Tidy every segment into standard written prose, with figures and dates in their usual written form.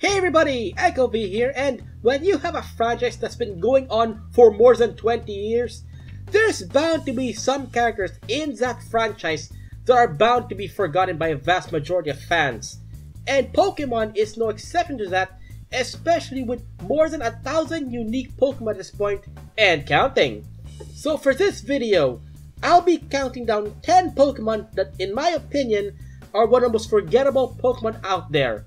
Hey everybody, EchoV here, and when you have a franchise that's been going on for more than 20 years, there's bound to be some characters in that franchise that are bound to be forgotten by a vast majority of fans. And Pokemon is no exception to that, especially with more than 1,000 unique Pokemon at this point, and counting. So for this video, I'll be counting down 10 Pokemon that in my opinion are one of the most forgettable Pokemon out there.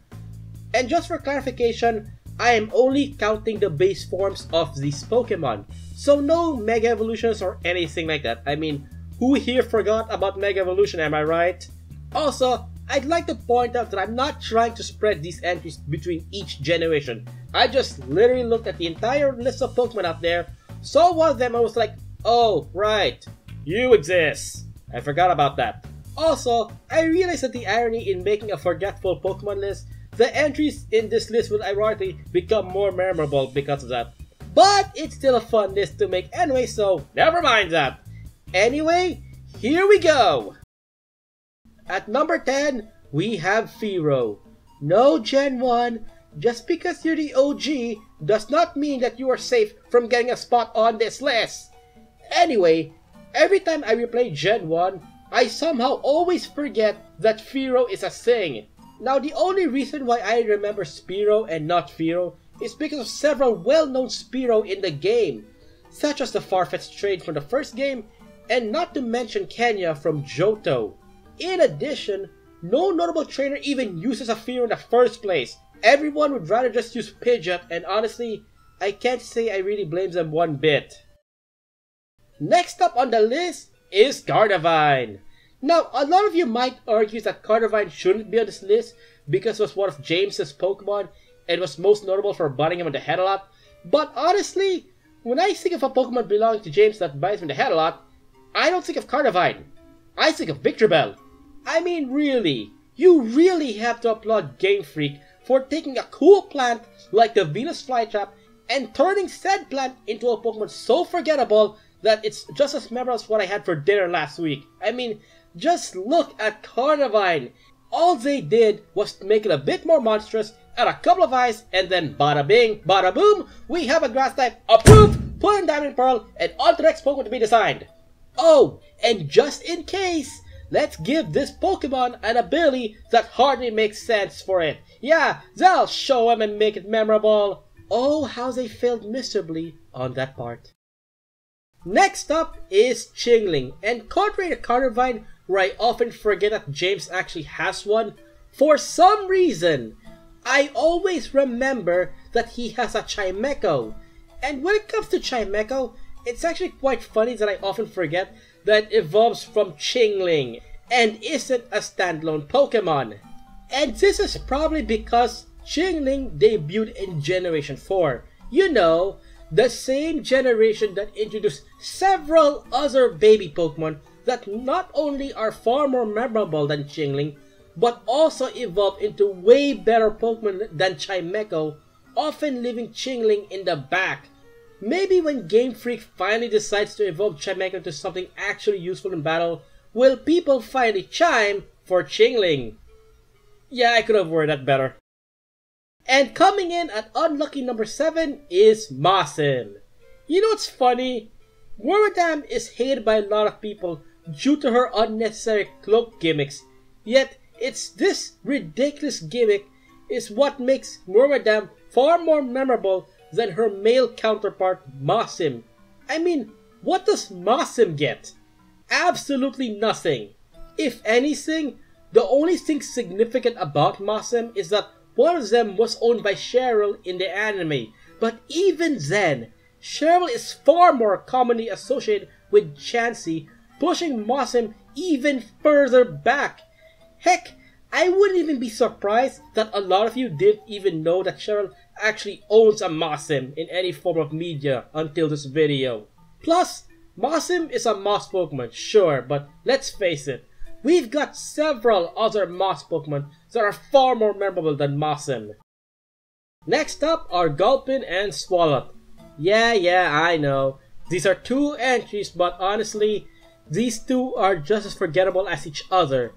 And just for clarification, I am only counting the base forms of these Pokemon. So no Mega Evolutions or anything like that. I mean, who here forgot about Mega Evolution, am I right? Also, I'd like to point out that I'm not trying to spread these entries between each generation. I just literally looked at the entire list of Pokemon out there, saw one of them and was like, oh, right, you exist. I forgot about that. Also, I realized that the irony in making a forgetful Pokemon list, the entries in this list will ironically become more memorable because of that. But it's still a fun list to make anyway, so never mind that. Anyway, here we go! At number 10, we have Fearow. No Gen 1, just because you're the OG does not mean that you are safe from getting a spot on this list. Anyway, every time I replay Gen 1, I somehow always forget that Fearow is a thing. Now, the only reason why I remember Spearow and not Fearow is because of several well-known Spearow in the game, such as the Farfetch'd trade from the first game, and not to mention Kenya from Johto. In addition, no notable trainer even uses a Fearow in the first place. Everyone would rather just use Pidgeot, and honestly, I can't say I really blame them one bit. Next up on the list is Gardevoir. Now, a lot of you might argue that Gardevoir shouldn't be on this list because it was one of James's Pokemon and was most notable for butting him on the head a lot. But honestly, when I think of a Pokemon belonging to James that bites him on the head a lot, I don't think of Gardevoir. I think of Victreebel. I mean, really, you really have to applaud Game Freak for taking a cool plant like the Venus Flytrap and turning said plant into a Pokemon so forgettable that it's just as memorable as what I had for dinner last week. I mean, just look at Gardevoir. All they did was make it a bit more monstrous, add a couple of eyes, and then bada bing, bada boom, we have a grass type approved, put in Diamond and Pearl, and on to the next Pokemon to be designed. Oh, and just in case, let's give this Pokemon an ability that hardly makes sense for it. Yeah, they'll show him and make it memorable. Oh, how they failed miserably on that part. Next up is Chingling, and contrary to Gardevoir, where I often forget that James actually has one, for some reason, I always remember that he has a Chimecho. And when it comes to Chimecho, it's actually quite funny that I often forget that it evolves from Chingling and isn't a standalone Pokemon. And this is probably because Chingling debuted in Generation 4. You know, the same generation that introduced several other baby Pokemon that not only are far more memorable than Chingling, but also evolved into way better Pokemon than Chimecho, often leaving Chingling in the back. Maybe when Game Freak finally decides to evolve Chimecho into something actually useful in battle, will people finally chime for Chingling? Yeah, I could have worded that better. And coming in at unlucky number 7 is Mossym. You know what's funny? Wormadam is hated by a lot of people due to her unnecessary cloak gimmicks, yet it's this ridiculous gimmick is what makes Wormadam far more memorable than her male counterpart Mossym. I mean, what does Mossym get? Absolutely nothing. If anything, the only thing significant about Mossym is that one of them was owned by Cheryl in the anime, but even then, Cheryl is far more commonly associated with Chansey, pushing Mossym even further back. Heck, I wouldn't even be surprised that a lot of you didn't even know that Cheryl actually owns a Mossym in any form of media until this video. Plus, Mossym is a Moss Pokemon, sure, but let's face it, we've got several other Moss Pokemon that are far more memorable than Mossym. Next up are Gulpin and Swalot. Yeah, I know. These are 2 entries, but honestly, these 2 are just as forgettable as each other.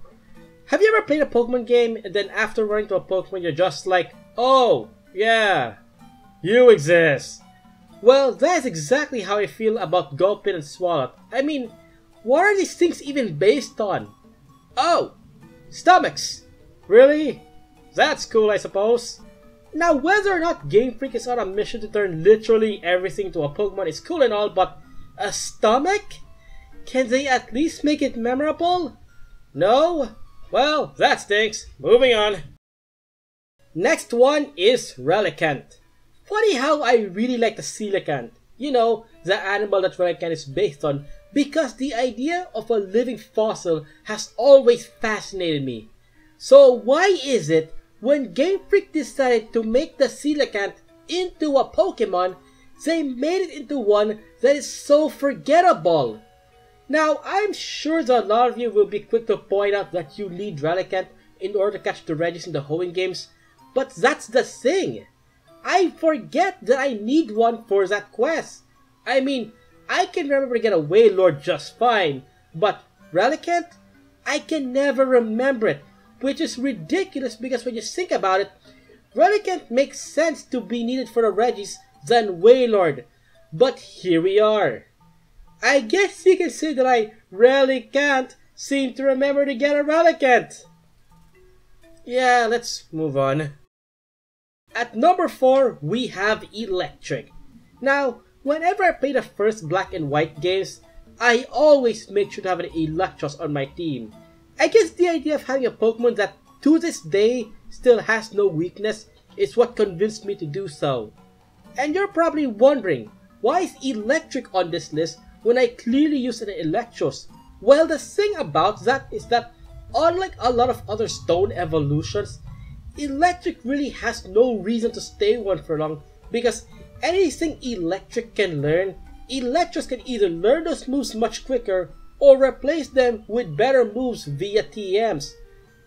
Have you ever played a Pokemon game and then after running to a Pokemon you're just like, Oh, yeah, you exist. Well, that's exactly how I feel about Gulpin and Swallow. I mean, what are these things even based on? Oh, stomachs. Really? That's cool, I suppose. Now, whether or not Game Freak is on a mission to turn literally everything to a Pokemon is cool and all, but a stomach? Can they at least make it memorable? No? Well, that stinks. Moving on. Next one is Relicanth. Funny how I really like the Coelacanth. You know, the animal that Relicanth is based on, because the idea of a living fossil has always fascinated me. So why is it when Game Freak decided to make the Coelacanth into a Pokemon, they made it into one that is so forgettable? Now, I'm sure that a lot of you will be quick to point out that you need Relicanth in order to catch the Regis in the hoeing games, but that's the thing. I forget that I need one for that quest. I mean, I can remember to get a Wailord just fine, but Relicanth? I can never remember it, which is ridiculous because when you think about it, Relicanth makes sense to be needed for the Regis than Wailord. But here we are. I guess you can say that I really can't seem to remember to get a Relicanth. Yeah, let's move on. At number 4, we have Electric. Now, whenever I play the first Black and White games, I always make sure to have an Electros on my team. I guess the idea of having a Pokemon that to this day still has no weakness is what convinced me to do so. And you're probably wondering, why is Electric on this list when I clearly use an Electros? Well, the thing about that is that unlike a lot of other stone evolutions, Electric really has no reason to stay one for long, because anything Electric can learn, Electros can either learn those moves much quicker or replace them with better moves via TMs.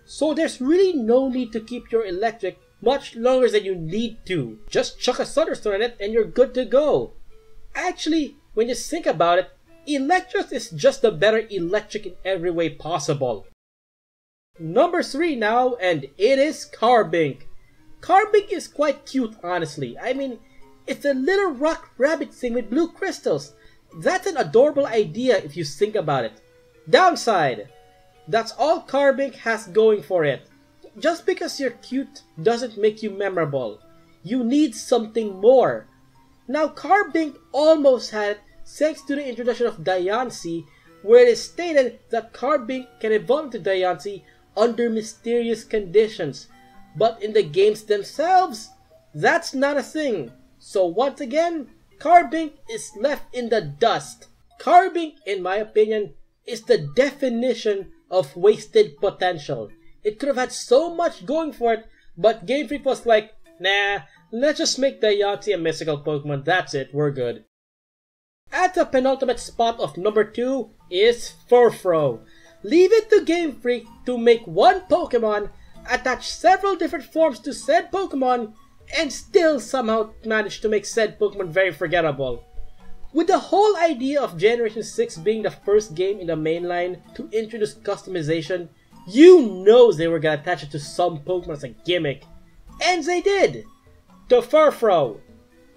So there's really no need to keep your Electric much longer than you need to. Just chuck a Thunderstorm in it and you're good to go. Actually, when you think about it, Electros is just a better Electric in every way possible. Number 3 now, and it is Carbink. Carbink is quite cute, honestly. I mean, it's a little rock rabbit thing with blue crystals. That's an adorable idea if you think about it. Downside: that's all Carbink has going for it. Just because you're cute doesn't make you memorable. You need something more. Now, Carbink almost had it thanks to the introduction of Diancie, where it is stated that Carbink can evolve into Diancie under mysterious conditions. But in the games themselves, that's not a thing. So once again, Carbink is left in the dust. Carbink, in my opinion, is the definition of wasted potential. It could have had so much going for it, but Game Freak was like, nah, let's just make Diancie a mystical Pokemon, that's it, we're good. At the penultimate spot of number 2 is Furfrou. Leave it to Game Freak to make one Pokemon, attach several different forms to said Pokemon, and still somehow manage to make said Pokemon very forgettable. With the whole idea of Generation 6 being the first game in the mainline to introduce customization, you know they were gonna attach it to some Pokemon as a gimmick. And they did! To Furfrou.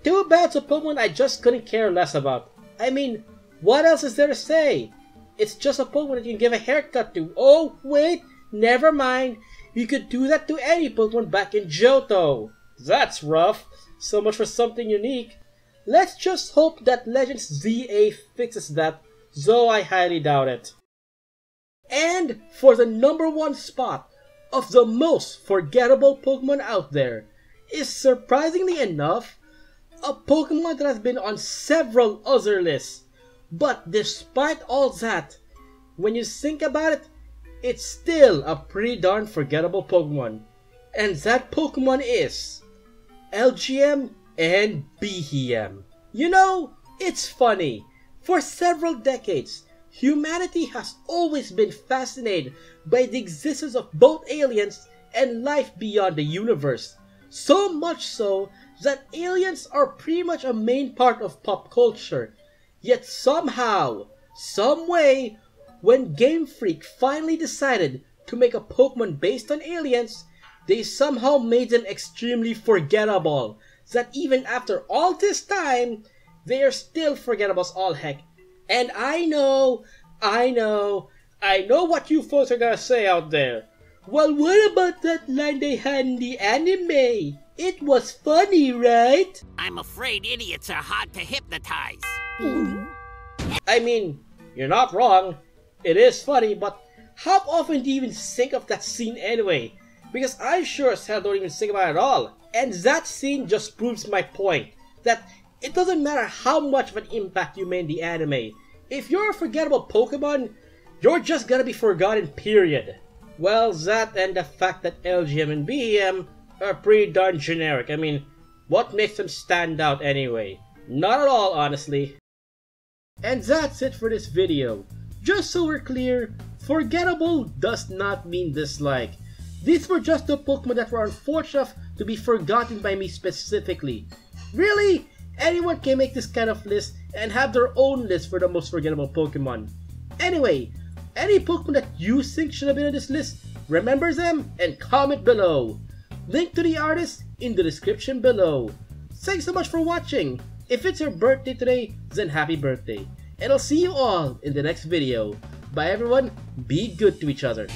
Two bouts of Pokemon I just couldn't care less about. I mean, what else is there to say? It's just a Pokemon that you can give a haircut to. Oh, wait, never mind. You could do that to any Pokemon back in Johto. That's rough. So much for something unique. Let's just hope that Legends ZA fixes that, though I highly doubt it. And for the number 1 spot of the most forgettable Pokemon out there is, surprisingly enough, a Pokemon that has been on several other lists. But despite all that, when you think about it, it's still a pretty darn forgettable Pokemon. And that Pokemon is LGM and Behem. You know, it's funny. For several decades, humanity has always been fascinated by the existence of both aliens and life beyond the universe. So much so that aliens are pretty much a main part of pop culture. Yet somehow, someway, when Game Freak finally decided to make a Pokemon based on aliens, they somehow made them extremely forgettable, so that even after all this time, they are still forgettable as all heck. And I know what you folks are gonna say out there. Well, what about that line they had in the anime? It was funny, right? I'm afraid idiots are hard to hypnotize. I mean, you're not wrong. It is funny, but how often do you even think of that scene anyway? Because I sure as hell don't even think about it at all. And that scene just proves my point, that it doesn't matter how much of an impact you made in the anime. If you're a forgettable Pokemon, you're just gonna be forgotten, period. Well, that and the fact that LGM and BEM are pretty darn generic. I mean, what makes them stand out anyway? Not at all, honestly. And that's it for this video. Just so we're clear, forgettable does not mean dislike. These were just the Pokemon that were unfortunate enough to be forgotten by me specifically. Really? Anyone can make this kind of list and have their own list for the most forgettable Pokemon. Anyway, any Pokemon that you think should have been on this list, remember them and comment below. Link to the artist in the description below. Thanks so much for watching. If it's your birthday today, then happy birthday. And I'll see you all in the next video. Bye everyone, be good to each other.